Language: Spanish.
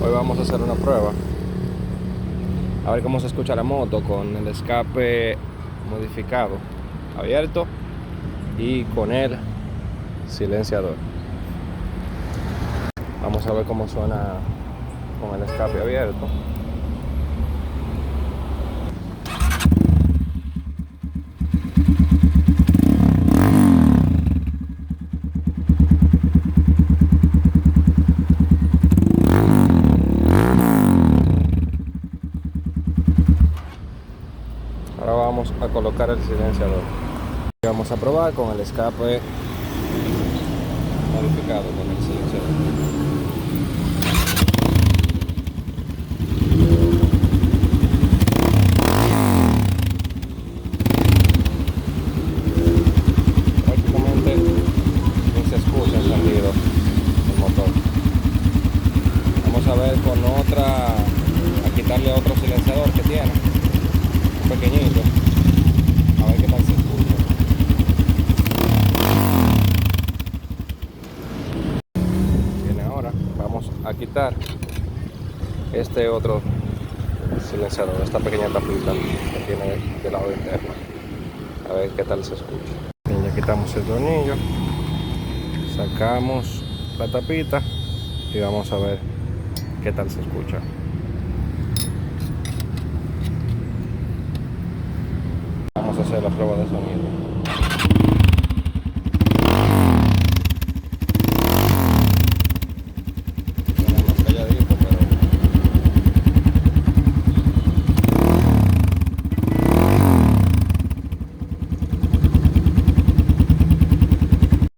Hoy vamos a hacer una prueba. A ver cómo se escucha la moto con el escape modificado, abierto y con el silenciador. Vamos a ver cómo suena con el escape abierto. Ahora vamos a colocar el silenciador. Vamos a probar con el escape modificado con el silenciador. Prácticamente ni se escucha encendido el motor. Vamos a ver con otra, a quitarle otro silenciador que tiene, un pequeñito, a ver qué tal se escucha. Bien, ahora vamos a quitar este otro silenciador, esta pequeña tapita que tiene del lado interno, a ver qué tal se escucha. Bien, ya quitamos el tornillo, sacamos la tapita y vamos a ver qué tal se escucha. Vamos a hacer la prueba de sonido.